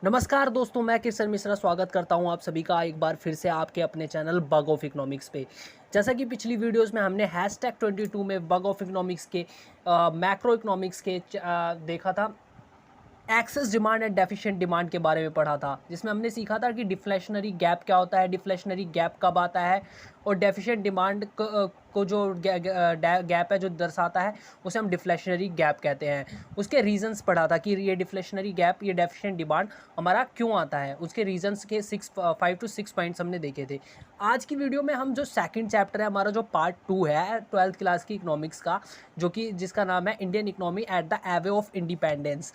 नमस्कार दोस्तों, मैं किशन मिश्रा स्वागत करता हूं आप सभी का एक बार फिर से आपके अपने चैनल बग ऑफ इकोनॉमिक्स पे। जैसा कि पिछली वीडियोस में हमने हैशटैग 22 में बग ऑफ इकोनॉमिक्स के मैक्रो इकोनॉमिक्स के देखा था, excess demand and deficient demand के बारे में पढ़ा था, जिसमें हमने सीखा था कि डिफ्लेशनरी गैप क्या होता है, डिफ्लेशनरी गैप कब आता है और डेफिशिएंट डिमांड को जो गैप है जो दर्शाता है उसे हम डिफ्लेशनरी गैप कहते हैं। उसके रीजंस पढ़ा था कि ये डिफ्लेशनरी गैप, ये डेफिशिएंट डिमांड हमारा क्यों आता है, उसके रीजंस के 5 to 6 पॉइंट्स हमने देखे थे। आज की वीडियो में हम जो सेकंड चैप्टर है हमारा, जो पार्ट 2 है 12th क्लास की इकोनॉमिक्स का, जो कि जिसका नाम है Indian economy at the eve of independence,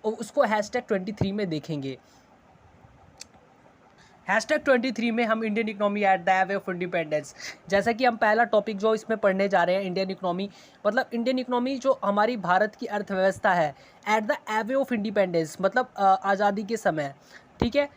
उसको हैशटैग 23 में देखेंगे। हैशटैग 23 में हम Indian economy at the eve of independence, जैसा कि हम पहला टॉपिक जो इसमें पढ़ने जा रहे हैं इंडियन इकोनॉमी, मतलब इंडियन इकोनॉमी जो हमारी भारत की अर्थव्यवस्था है eight the eve of independence, मतलब आज़ादी के समय। ठीक है,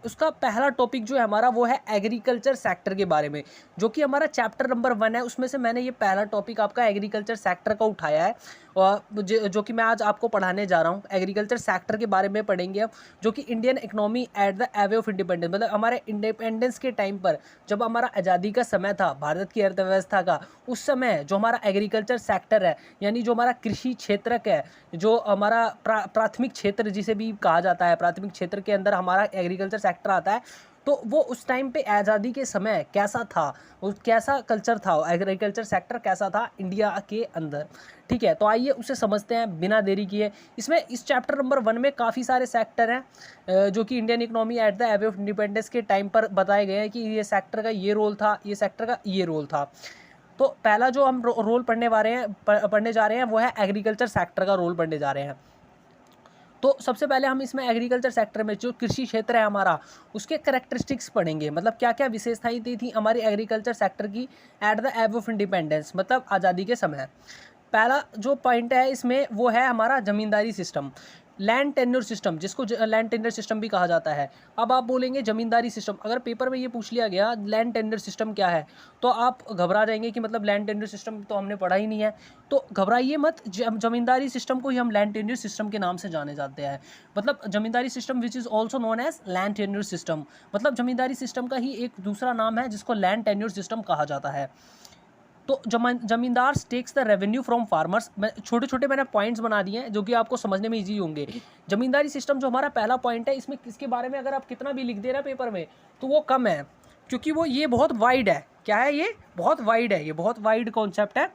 उसका पहला टॉपिक जो है हमारा वो है एग्रीकल्चर सेक्टर के बारे में, जो कि हमारा चैप्टर नंबर 1 है। उसमें से मैंने ये पहला टॉपिक आपका एग्रीकल्चर सेक्टर का उठाया है, और जो कि मैं आज आपको पढ़ाने जा रहा हूँ। एग्रीकल्चर सेक्टर के बारे में पढ़ेंगे अब, जो कि Indian economy at the eve of independence, मतलब हमारे इंडिपेंडेंस के टाइम पर, जब हमारा आज़ादी का समय था भारत की अर्थव्यवस्था का, उस समय जो हमारा एग्रीकल्चर सेक्टर है, यानी जो हमारा कृषि क्षेत्र है, जो हमारा प्राथमिक क्षेत्र जिसे भी कहा जाता है, प्राथमिक क्षेत्र के अंदर हमारा एग्रीकल्चर सेक्टर आता है। तो वो उस टाइम पे आज़ादी के समय कैसा था, वो कैसा कल्चर था, एग्रीकल्चर सेक्टर कैसा था इंडिया के अंदर। ठीक है, तो आइए उसे समझते हैं बिना देरी किए। इसमें इस चैप्टर नंबर 1 में काफ़ी सारे सेक्टर हैं जो कि Indian economy at the eve of independence के टाइम पर बताए गए हैं कि ये सेक्टर का ये रोल था, ये सेक्टर का ये रोल था। तो पहला जो हम रोल पढ़ने जा रहे हैं वो है एग्रीकल्चर सेक्टर का रोल पढ़ने जा रहे हैं। तो सबसे पहले हम इसमें एग्रीकल्चर सेक्टर में जो कृषि क्षेत्र है हमारा, उसके करैक्टरिस्टिक्स पढ़ेंगे, मतलब क्या क्या विशेषताएं थी हमारी एग्रीकल्चर सेक्टर की at the above of independence, मतलब आज़ादी के समय। पहला जो पॉइंट है इसमें वो है हमारा ज़मींदारी सिस्टम, लैंड टेन्योर सिस्टम, जिसको लैंड टेन्योर सिस्टम भी कहा जाता है। अब आप बोलेंगे ज़मींदारी सिस्टम, अगर पेपर में ये पूछ लिया गया लैंड टेन्योर सिस्टम क्या है, तो आप घबरा जाएंगे कि मतलब लैंड टेन्योर सिस्टम तो हमने पढ़ा ही नहीं है। तो घबराइए मत, ज़मींदारी सिस्टम को ही हम लैंड टेन्योर सिस्टम के नाम से जाने जाते हैं। मतलब zamindari system which is also known as land tenure system, मतलब ज़मींदारी सिस्टम का ही एक दूसरा नाम है जिसको लैंड टेन्योर सिस्टम कहा जाता है। तो zamindar takes the revenue from farmers, छोटे छोटे मैंने पॉइंट्स बना दिए हैं जो कि आपको समझने में इजी होंगे। जमींदारी सिस्टम जो हमारा पहला पॉइंट है, इसमें किसके बारे में अगर आप कितना भी लिख दे रहे पेपर में तो वो कम है, क्योंकि वो ये बहुत वाइड है। क्या है ये? बहुत वाइड है, ये बहुत वाइड कॉन्सेप्ट है,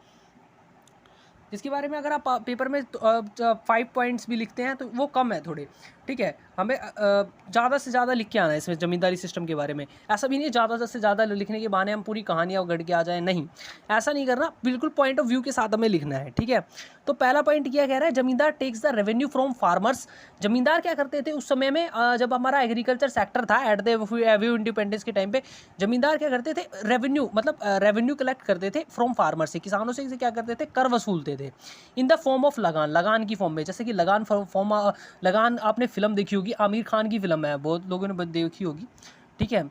जिसके बारे में अगर आप पेपर में 5 पॉइंट्स भी लिखते हैं तो वो कम है थोड़े। ठीक है, हमें ज़्यादा से ज़्यादा लिख के आना है इसमें ज़मींदारी सिस्टम के बारे में। ऐसा भी नहीं है ज़्यादा से ज़्यादा लिखने के बहाने हम पूरी कहानियाँ गढ़ के आ जाएँ, नहीं, ऐसा नहीं करना, बिल्कुल पॉइंट ऑफ व्यू के साथ हमें लिखना है। ठीक है, तो पहला पॉइंट क्या कह रहा है, zamindar takes the revenue from farmers. Zamindar क्या करते थे उस समय में, जब हमारा एग्रीकल्चर सेक्टर था एट द एवे इंडिपेंडेंस के टाइम पे, ज़मींदार क्या करते थे, रेवेन्यू मतलब रेवेन्यू कलेक्ट करते थे फ्रॉम फार्मर से, किसानों से क्या करते थे, कर वसूलते थे इन द फॉर्म ऑफ लगान, लगान की फॉर्म में। जैसे कि लगान आपने फिल्म देखी होगी, आमिर खान की फिल्म है, बहुत लोगों ने देखी होगी। ठीक है,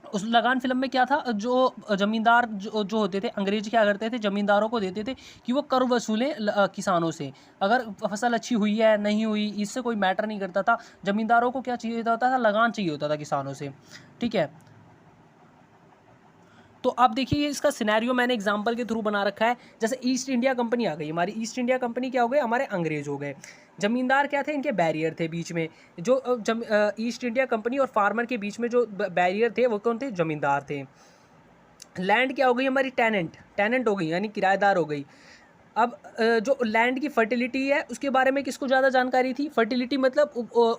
उस लगान फिल्म में क्या था, जो जमींदार जो होते थे, अंग्रेज क्या करते थे, जमींदारों को देते थे कि वो कर वसूलें किसानों से। अगर फसल अच्छी हुई है नहीं हुई इससे कोई मैटर नहीं करता था, जमींदारों को क्या चाहिए होता था, लगान चाहिए होता था किसानों से। ठीक है, तो आप देखिए इसका सिनेरियो मैंने एग्जांपल के थ्रू बना रखा है। जैसे ईस्ट इंडिया कंपनी आ गई, हमारी ईस्ट इंडिया कंपनी क्या हो गए, हमारे अंग्रेज हो गए। जमींदार क्या थे, इनके बैरियर थे बीच में, जो ईस्ट इंडिया कंपनी और फार्मर के बीच में जो बैरियर थे वो कौन थे, जमींदार थे। लैंड क्या हो गई हमारी, टेनेंट, टेनेंट हो गई यानी किराएदार हो गई। अब जो लैंड की फर्टिलिटी है उसके बारे में किसको ज़्यादा जानकारी थी, फर्टिलिटी मतलब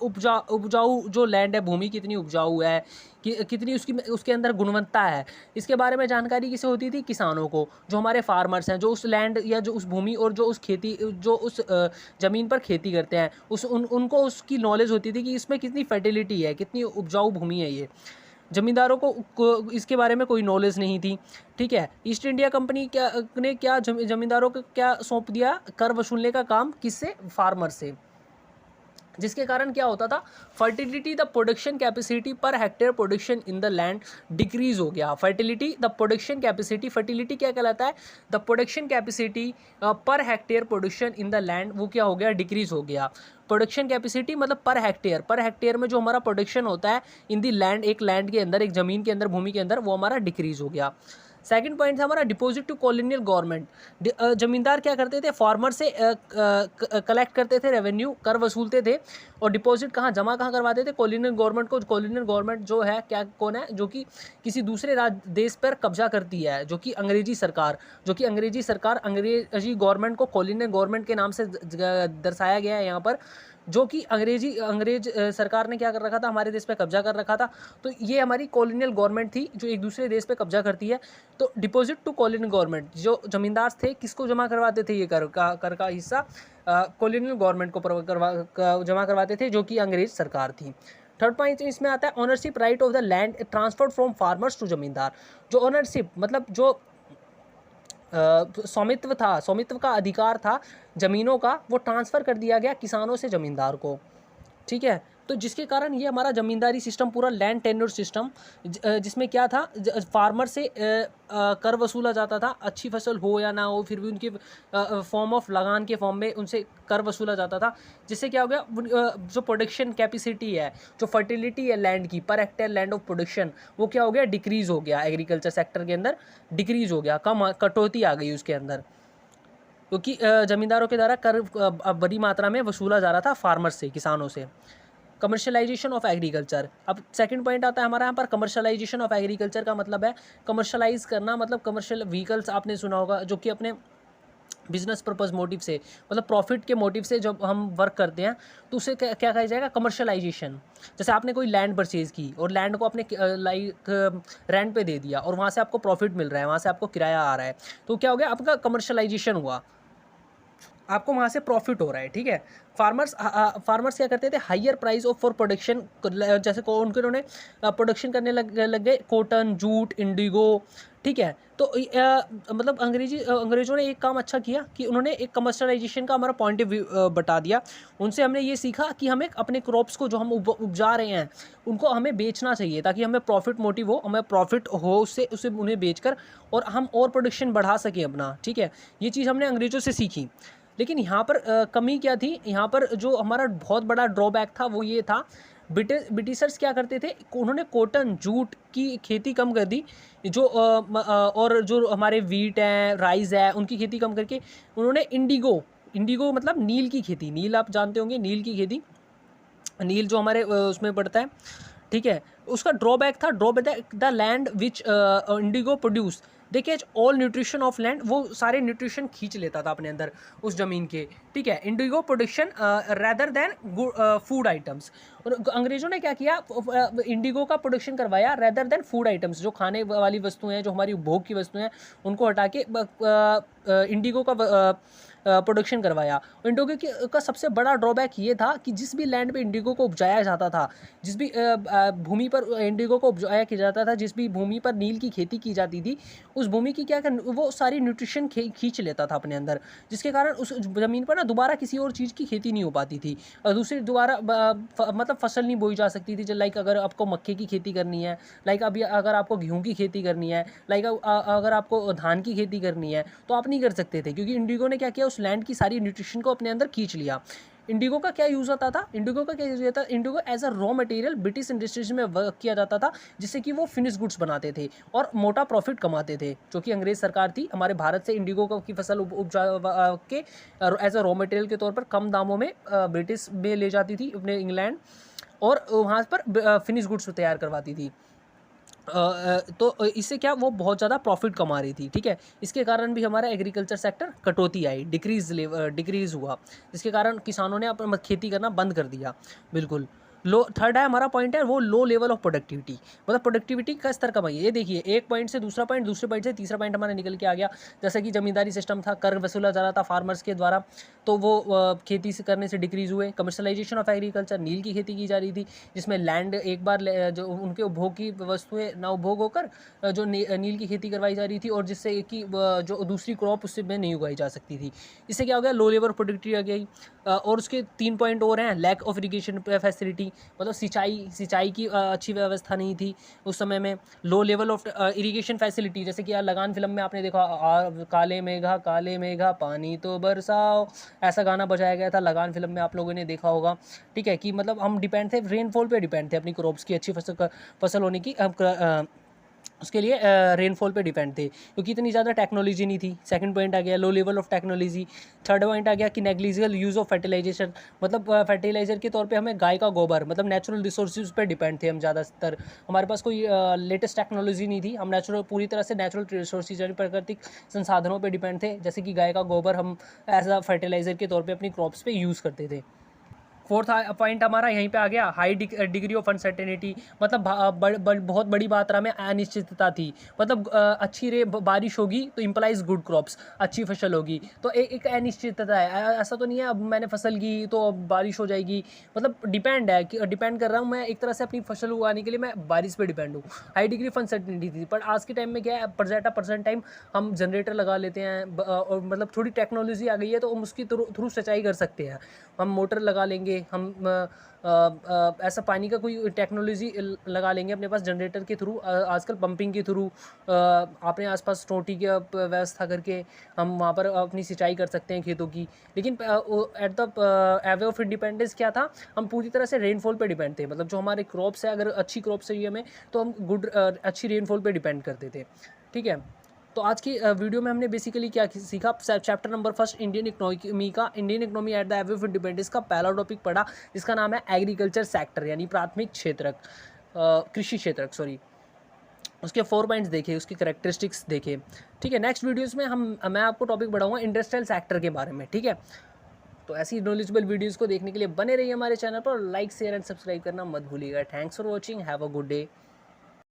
उपजाऊ जो लैंड है, भूमि कितनी उपजाऊ है, कि कितनी उसके अंदर गुणवत्ता है, इसके बारे में जानकारी किसे होती थी, किसानों को, जो हमारे फार्मर्स हैं, जो उस लैंड या जो उस भूमि और जो उस खेती, जो उस ज़मीन पर खेती करते हैं, उनको उसकी नॉलेज होती थी कि इसमें कितनी फर्टिलिटी है, कितनी उपजाऊ भूमि है ये। ज़मींदारों को इसके बारे में कोई नॉलेज नहीं थी। ठीक है, ईस्ट इंडिया कंपनी ने क्या ज़मींदारों को क्या सौंप दिया, कर वसूलने का काम, किससे, फार्मर से। जिसके कारण क्या होता था, fertility the production capacity per hectare production in the land decrease हो गया। Fertility the production capacity, fertility क्या कहलाता है, the production capacity per hectare production in the land, वो क्या हो गया, डिक्रीज हो गया। प्रोडक्शन कैपेसिटी मतलब पर हेक्टेयर में जो हमारा प्रोडक्शन होता है इन दी लैंड, एक लैंड के अंदर, एक ज़मीन के अंदर, भूमि के अंदर, वो हमारा डिक्रीज हो गया। सेकंड पॉइंट था हमारा डिपॉजिट टू कॉलोनियल गवर्नमेंट। जमींदार क्या करते थे, फार्मर से कलेक्ट करते थे, रेवेन्यू कर वसूलते थे, और डिपॉजिट कहाँ करवाते थे, कॉलोनियल गवर्नमेंट को। कॉलोनियल गवर्नमेंट जो है क्या, कौन है, जो कि किसी दूसरे देश पर कब्जा करती है, जो कि अंग्रेजी सरकार, अंग्रेजी गवर्नमेंट को कॉलोनियल गवर्नमेंट के नाम से दर्शाया गया है यहाँ पर, जो कि अंग्रेज सरकार ने क्या कर रखा था, हमारे देश पे कब्जा कर रखा था। तो ये हमारी कॉलोनियल गवर्नमेंट थी जो एक दूसरे देश पे कब्जा करती है। तो डिपॉजिट टू कॉलोनियल गवर्नमेंट, जो जमींदार थे किसको जमा करवाते थे, ये कर का हिस्सा कॉलोनियल गवर्नमेंट को जमा करवाते थे, जो कि अंग्रेज सरकार थी। थर्ड पॉइंट इसमें आता है ownership right of the land transferred from farmers to zamindar. जो ओनरशिप मतलब जो स्वामित्व का अधिकार था ज़मीनों का, वो ट्रांसफ़र कर दिया गया किसानों से ज़मींदार को, ठीक है। तो जिसके कारण ये हमारा ज़मींदारी सिस्टम, पूरा लैंड टेन्योर सिस्टम, जिसमें क्या था, फार्मर से कर वसूला जाता था, अच्छी फसल हो या ना हो, फिर भी उनके फॉर्म ऑफ लगान के फॉर्म में उनसे कर वसूला जाता था। जिससे क्या हो गया, जो प्रोडक्शन कैपेसिटी है, जो फर्टिलिटी है लैंड की, per hectare land of production, वो क्या हो गया, डिक्रीज़ हो गया। एग्रीकल्चर सेक्टर के अंदर डिक्रीज़ हो गया, कटौती आ गई उसके अंदर, क्योंकि ज़मींदारों के द्वारा कर बड़ी मात्रा में वसूला जा रहा था फार्मर से, किसानों से। Commercialisation of agriculture. अब सेकंड पॉइंट आता है हमारा यहाँ पर, कमर्शलाइजेशन ऑफ एग्रीकल्चर का मतलब है कमर्शलाइज करना, मतलब कमर्शियल व्हीकल्स आपने सुना होगा, जो कि अपने बिजनेस पर्पज़ मोटिव से, मतलब प्रॉफिट के मोटिव से जब हम वर्क करते हैं, तो उसे क्या कहा जाएगा, कमर्शलाइजेशन। जैसे आपने कोई लैंड परचेज़ की और लैंड को आपने रेंट पे दे दिया, और वहाँ से आपको प्रॉफिट मिल रहा है, वहाँ से आपको किराया आ रहा है, तो क्या हो गया, आपका कमर्शलाइजेशन हुआ, आपको वहाँ से प्रॉफिट हो रहा है, ठीक है। फार्मर्स क्या करते थे, higher price of for production, जैसे उन्होंने प्रोडक्शन करने लग गए कॉटन, जूट, इंडिगो, ठीक है। तो मतलब अंग्रेज़ों ने एक काम अच्छा किया कि उन्होंने एक कमर्शलाइजेशन का हमारा पॉइंट ऑफ व्यू बता दिया। उनसे हमने ये सीखा कि हमें अपने क्रॉप्स को जो हम उपजा रहे हैं, उनको हमें बेचना चाहिए, ताकि हमें प्रॉफिट मोटिव हो, हमें प्रॉफिट हो उससे उन्हें बेचकर, और हम और प्रोडक्शन बढ़ा सकें अपना, ठीक है। ये चीज़ हमने अंग्रेज़ों से सीखी। लेकिन यहाँ पर कमी क्या थी, यहाँ पर जो हमारा बहुत बड़ा ड्रॉबैक था वो ये था, ब्रिटिशर्स क्या करते थे, उन्होंने कॉटन, जूट की खेती कम कर दी, जो और जो हमारे वीट है, राइस है, उनकी खेती कम करके उन्होंने इंडिगो मतलब नील की खेती, नील आप जानते होंगे, नील की खेती, नील जो हमारे उसमें पड़ता है, ठीक है। उसका drawback the land which Indigo produce, देखिए ऑल न्यूट्रिशन ऑफ लैंड, वो सारे न्यूट्रिशन खींच लेता था अपने अंदर उस ज़मीन के, ठीक है। Indigo production rather than food items, और अंग्रेज़ों ने क्या किया, इंडिगो का प्रोडक्शन करवाया रेदर देन फूड आइटम्स, जो खाने वाली वस्तुएं हैं, जो हमारी उपभोग की वस्तुएं हैं, उनको हटा के इंडिगो का प्रोडक्शन करवाया। इंडिगो का सबसे बड़ा ड्रॉबैक ये था कि जिस भी लैंड पे इंडिगो को उपजाया जाता था, जिस भी भूमि पर इंडिगो को उपजाया किया जाता था, जिस भी भूमि पर नील की खेती की जाती थी, उस भूमि की वो सारी न्यूट्रिशन खींच लेता था अपने अंदर, जिसके कारण उस ज़मीन पर ना दोबारा किसी और चीज़ की खेती नहीं हो पाती थी, और दूसरी दोबारा मतलब फसल नहीं बोई जा सकती थी। जो लाइक अगर आपको मक्के की खेती करनी है, लाइक अभी अगर आपको गेहूँ की खेती करनी है, लाइक अगर आपको धान की खेती करनी है, तो आप नहीं कर सकते थे, क्योंकि इंडिगो ने क्या किया, उस लैंड की सारी न्यूट्रिशन को अपने अंदर खींच लिया। इंडिगो का क्या यूज़ होता था, indigo as a raw material British industries में वर्क किया जाता था, जिससे कि वो फिनिश गुड्स बनाते थे और मोटा प्रॉफिट कमाते थे। जो कि अंग्रेज सरकार थी, हमारे भारत से इंडिगो की फसल उपजा के एज अ रॉ मटेरियल के तौर पर कम दामों में ब्रिटिश में ले जाती थी अपने इंग्लैंड, और वहाँ पर फिनिश गुड्स तैयार करवाती थी। तो इससे क्या, वो बहुत ज़्यादा प्रॉफिट कमा रही थी, ठीक है। इसके कारण भी हमारा एग्रीकल्चर सेक्टर कटौती आई, डिक्रीज़ हुआ, जिसके कारण किसानों ने अपना खेती करना बंद कर दिया, बिल्कुल। लो, थर्ड है हमारा पॉइंट है वो लो लेवल ऑफ प्रोडक्टिविटी, मतलब प्रोडक्टिविटी का स्तर कम है। ये देखिए एक पॉइंट से दूसरा पॉइंट, दूसरे पॉइंट से तीसरा पॉइंट हमारा निकल के आ गया। जैसे कि जमींदारी सिस्टम था, कर वसूला जा रहा था फार्मर्स के द्वारा, तो वो खेती से करने से डिक्रीज़ हुए। कमर्शलाइजेशन ऑफ एग्रीकल्चर, नील की खेती की जा रही थी, जिसमें लैंड एक बार जो उनके उपभोग की वस्तुएं ना उपभोग होकर जो नील की खेती करवाई जा रही थी, और जिससे कि जो दूसरी क्रॉप उससे में नहीं उगाई जा सकती थी। इससे क्या हो गया, लो लेवल प्रोडक्टिविटी आ गई। और उसके 3 पॉइंट और हैं, लैक ऑफ इरिगेशन फैसिलिटी, मतलब सिंचाई की अच्छी व्यवस्था नहीं थी उस समय में। लो लेवल ऑफ इरिगेशन फैसिलिटी, जैसे कि लगान फिल्म में आपने देखा, काले मेघा पानी तो बरसाओ, ऐसा गाना बजाया गया था लगान फिल्म में, आप लोगों ने देखा होगा। ठीक है, कि मतलब हम डिपेंड थे, रेनफॉल पे डिपेंड थे अपनी क्रॉप्स की अच्छी फसल होने की, उसके लिए रेनफॉल पे डिपेंड थे, क्योंकि इतनी ज़्यादा टेक्नोलॉजी नहीं थी। सेकंड पॉइंट आ गया low level of technology. Third point आ गया कि नेग्लिजिबल यूज़ ऑफ फर्टिलाइजेशन, मतलब फर्टिलाइजर के तौर पे हमें गाय का गोबर, मतलब नेचुरल रिसोर्सेज पे डिपेंड थे हम ज़्यादातर। हमारे पास कोई लेटेस्ट टेक्नोलॉजी नहीं थी, हम नेचुरल, पूरी तरह से नेचुरल रिसोर्सेज यानी प्राकृतिक संसाधनों पर डिपेंड थे, जैसे कि गाय का गोबर हम एज अ फर्टिलाइज़र के तौर पर अपनी क्रॉप्स पे यूज़ करते थे। फोर्थ पॉइंट हमारा यहीं पे आ गया, हाई डिग्री ऑफ अनसर्टेनिटी, मतलब बहुत बड़ी मात्रा में अनिश्चितता थी। मतलब बारिश होगी तो इम्प्लाइज गुड क्रॉप्स, अच्छी फसल होगी, तो एक अनिश्चितता है। ऐसा तो नहीं है अब मैंने फसल की तो अब बारिश हो जाएगी, मतलब डिपेंड है कि डिपेंड कर रहा हूँ मैं एक तरह से अपनी फसल उगाने के लिए, मैं बारिश पे डिपेंड हूँ। हाई डिग्री ऑफ अनसर्टेनिटी थी, पर आज के टाइम में क्या है, परसेंट टाइम हम जनरेटर लगा लेते हैं, और मतलब थोड़ी टेक्नोलॉजी आ गई है तो हम उसकी थ्रू सिंचाई कर सकते हैं। हम मोटर लगा लेंगे, हम ऐसा पानी का कोई टेक्नोलॉजी लगा लेंगे अपने पास जनरेटर के थ्रू, आजकल पंपिंग के थ्रू अपने आसपास टोटी की व्यवस्था करके हम वहाँ पर अपनी सिंचाई कर सकते हैं खेतों की। लेकिन eight the eve of independence क्या था, हम पूरी तरह से रेनफॉल पे डिपेंड थे, मतलब जो हमारे क्रॉप्स है, अगर अच्छी क्रॉप्स चाहिए हमें तो हम अच्छी रेनफॉल पे डिपेंड करते थे। ठीक है, तो आज की वीडियो में हमने बेसिकली क्या सीखा, chapter number first Indian economy का, Indian economy at the eve of independence का पहला टॉपिक पढ़ा, जिसका नाम है एग्रीकल्चर सेक्टर, यानी प्राथमिक क्षेत्रक, कृषि क्षेत्रक, सॉरी। उसके 4 पॉइंट्स देखे, उसकी करेक्टरिस्टिक्स देखे। ठीक है, नेक्स्ट वीडियोस में मैं आपको टॉपिक बढ़ाऊंगा इंडस्ट्रियल सेक्टर के बारे में। ठीक है, तो ऐसी नॉलेजेबल वीडियोस को देखने के लिए बने रहिए हमारे चैनल पर, लाइक शेयर एंड सब्सक्राइब करना मत भूलिएगा। Thanks for watching, have a good day.